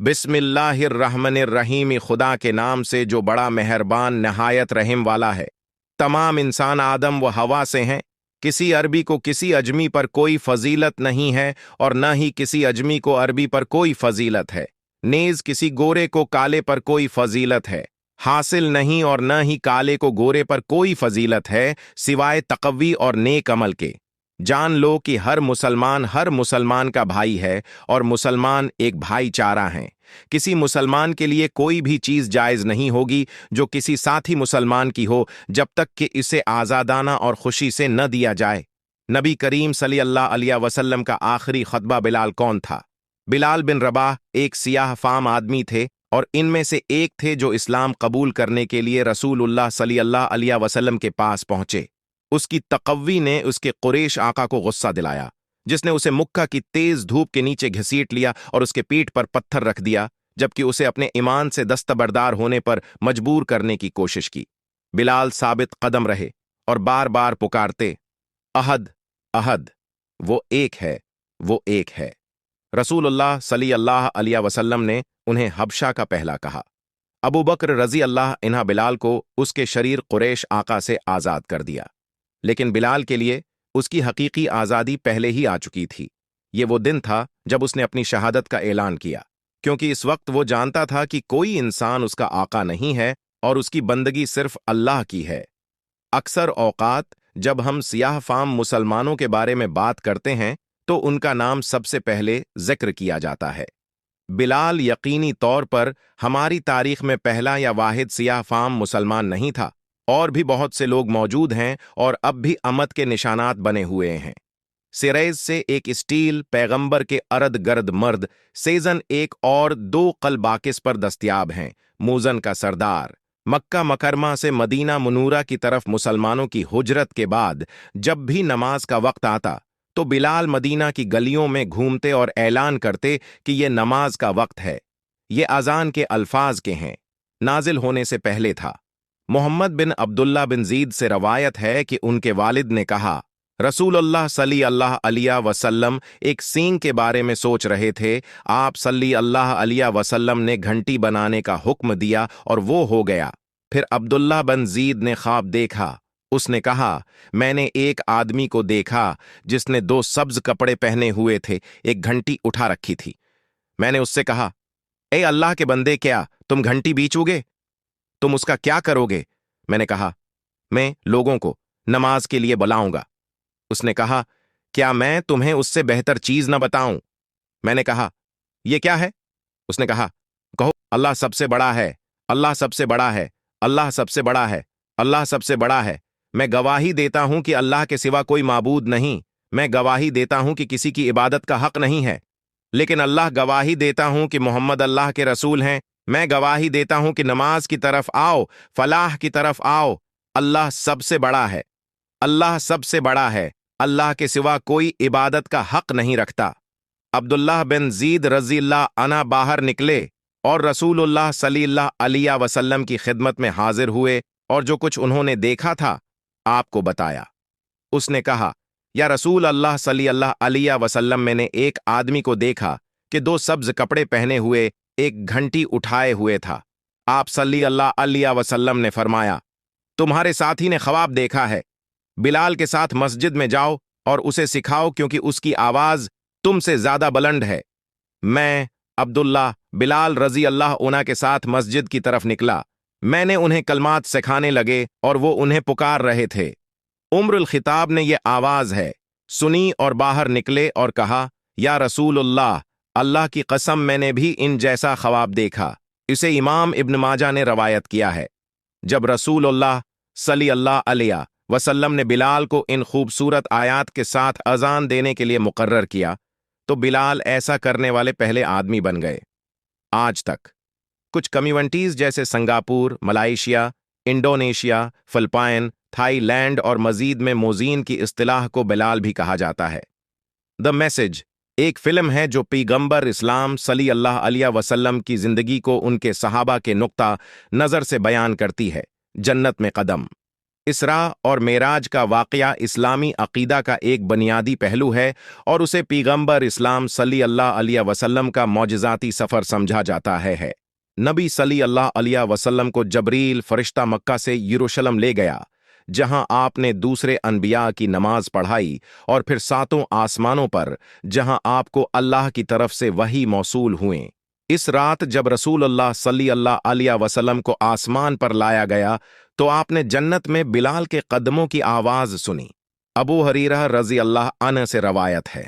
बिस्मिल्लाहिर्रहमानिर्रहीम, खुदा के नाम से जो बड़ा मेहरबान नहायत रहम वाला है। तमाम इंसान आदम व हवा से हैं। किसी अरबी को किसी अजमी पर कोई फजीलत नहीं है और न ही किसी अजमी को अरबी पर कोई फजीलत है। नेज किसी गोरे को काले पर कोई फजीलत है हासिल नहीं, और न ही काले को गोरे पर कोई फजीलत है सिवाय तकवी और नेक अमल के। जान लो कि हर मुसलमान का भाई है और मुसलमान एक भाईचारा हैं। किसी मुसलमान के लिए कोई भी चीज जायज नहीं होगी जो किसी साथी मुसलमान की हो, जब तक कि इसे आजादाना और खुशी से न दिया जाए। नबी करीम सल्लल्लाहु अलैहि वसल्लम का आखिरी खुतबा बिलाल कौन था? बिलाल बिन रबाह एक सियाह फाम आदमी थे और इनमें से एक थे जो इस्लाम कबूल करने के लिए रसूलुल्लाह सल्लल्लाहु अलैहि वसल्लम के पास पहुंचे। उसकी तकव्वी ने उसके कुरैश आका को गुस्सा दिलाया, जिसने उसे मुक्का की तेज धूप के नीचे घसीट लिया और उसके पीठ पर पत्थर रख दिया, जबकि उसे अपने ईमान से दस्तबरदार होने पर मजबूर करने की कोशिश की। बिलाल साबित कदम रहे और बार बार पुकारते, अहद अहद, वो एक है, वो एक है। रसूलुल्लाह सल्लल्लाहु अलैहि वसल्लम ने उन्हें हबशा का पहला कहा। अबू बकर रजी अल्लाह इन्हा बिलाल को उसके शरीर कुरैश आका से आज़ाद कर दिया, लेकिन बिलाल के लिए उसकी हकीकी आज़ादी पहले ही आ चुकी थी। ये वो दिन था जब उसने अपनी शहादत का ऐलान किया, क्योंकि इस वक्त वो जानता था कि कोई इंसान उसका आका नहीं है और उसकी बंदगी सिर्फ अल्लाह की है। अक्सर औकात जब हम सियाह फाम मुसलमानों के बारे में बात करते हैं तो उनका नाम सबसे पहले जिक्र किया जाता है। बिलाल यकीनी तौर पर हमारी तारीख में पहला या वाहिद सियाह फाम मुसलमान नहीं था। और भी बहुत से लोग मौजूद हैं और अब भी अमद के निशानात बने हुए हैं। सिरैज से एक स्टील पैगंबर के अरद गर्द मर्द सेजन एक और 2 कलबाकिस पर दस्तयाब हैं। मूजन का सरदार मक्का मकरमा से मदीना मुनूरा की तरफ मुसलमानों की हुजरत के बाद जब भी नमाज का वक्त आता तो बिलाल मदीना की गलियों में घूमते और ऐलान करते कि ये नमाज का वक्त है। ये अजान के अल्फाज के हैं, नाजिल होने से पहले था। मोहम्मद बिन अब्दुल्ला बिन जीद से रवायत है कि उनके वालिद ने कहा, रसूलुल्लाह सल्लल्लाहु अलैहि वसल्लम एक सींग के बारे में सोच रहे थे। आप सल्लल्लाहु अलैहि वसल्लम ने घंटी बनाने का हुक्म दिया और वो हो गया। फिर अब्दुल्ला बिन जीद ने ख्वाब देखा। उसने कहा, मैंने एक आदमी को देखा जिसने 2 सब्ज कपड़े पहने हुए थे, एक घंटी उठा रखी थी। मैंने उससे कहा, ए अल्लाह के बंदे, क्या तुम घंटी बीचोगे? तुम उसका क्या करोगे? मैंने कहा, मैं लोगों को नमाज के लिए बुलाऊंगा। उसने कहा, क्या मैं तुम्हें उससे बेहतर चीज न बताऊं? मैंने कहा, यह क्या है? उसने कहा, कहो, अल्लाह सबसे बड़ा है, अल्लाह सबसे बड़ा है, अल्लाह सबसे बड़ा है, अल्लाह सबसे बड़ा है। मैं गवाही देता हूं कि अल्लाह के सिवा कोई माबूद नहीं। मैं गवाही देता हूं कि किसी की इबादत का हक नहीं है, लेकिन अल्लाह गवाही देता हूं कि मोहम्मद अल्लाह के रसूल हैं। मैं गवाही देता हूं कि नमाज की तरफ आओ, फलाह की तरफ आओ। अल्लाह सबसे बड़ा है, अल्लाह सबसे बड़ा है, अल्लाह के सिवा कोई इबादत का हक नहीं रखता। अब्दुल्लाह बिन जीद रज़ियल्लाहु अन्हु बाहर निकले और रसूलुल्लाह सल्लल्लाहु अलैहि वसल्लम की खिदमत में हाजिर हुए और जो कुछ उन्होंने देखा था आपको बताया। उसने कहा, या रसूल अल्लाह सल्लल्लाहु अलैहि वसल्लम, मैंने एक आदमी को देखा कि 2 सब्ज कपड़े पहने हुए एक घंटी उठाए हुए था। आप सल्लल्लाहु अलैहि वसल्लम ने फरमाया, तुम्हारे साथी ने ख्वाब देखा है। बिलाल के साथ मस्जिद में जाओ और उसे सिखाओ, क्योंकि उसकी आवाज तुमसे ज्यादा बुलंद है। मैं अब्दुल्ला बिलाल रजी अल्लाह उन्हा के साथ मस्जिद की तरफ निकला। मैंने उन्हें कलमात सिखाने लगे और वो उन्हें पुकार रहे थे। उम्रुल खिताब ने यह आवाज है सुनी और बाहर निकले और कहा, या रसूलुल्लाह, अल्लाह की कसम, मैंने भी इन जैसा ख्वाब देखा। इसे इमाम इब्न माजा ने रवायत किया है। जब रसूलुल्लाह सल्लल्लाहु अलैहि वसल्लम ने बिलाल को इन खूबसूरत आयात के साथ अजान देने के लिए मुकर्रर किया तो बिलाल ऐसा करने वाले पहले आदमी बन गए। आज तक कुछ कम्युनिटीज जैसे Singapore, Malaysia, Indonesia, Philippine, Thailand और मजीद में मोजीन की इस्तिलाह को बिलाल भी कहा जाता है। द मैसेज एक फिल्म है जो पैगंबर इस्लाम सल्लल्लाहु अलैहि वसल्लम की जिंदगी को उनके सहाबा के नुक्ता नजर से बयान करती है। जन्नत में कदम। اسراء اور معراج کا واقعہ اسلامی عقیدہ کا ایک بنیادی پہلو ہے اور اسے پیغمبر اسلام صلی اللہ علیہ وسلم کا معجزاتی سفر سمجھا جاتا ہے۔ نبی صلی اللہ علیہ وسلم کو جبریل فرشتہ مکہ سے یروشلم لے گیا، جہاں آپ نے دوسرے انبیاء کی نماز پڑھائی، اور پھر ساتوں آسمانوں پر جہاں آپ کو اللہ کی طرف سے وحی موصول ہوئیں۔ اس رات جب رسول اللہ صلی اللہ علیہ وسلم کو آسمان پر لایا گیا تو آپ نے جنت میں بلال کے قدموں کی آواز سنی۔ ابو ہریرہ رضی اللہ عنہ سے روایت ہے۔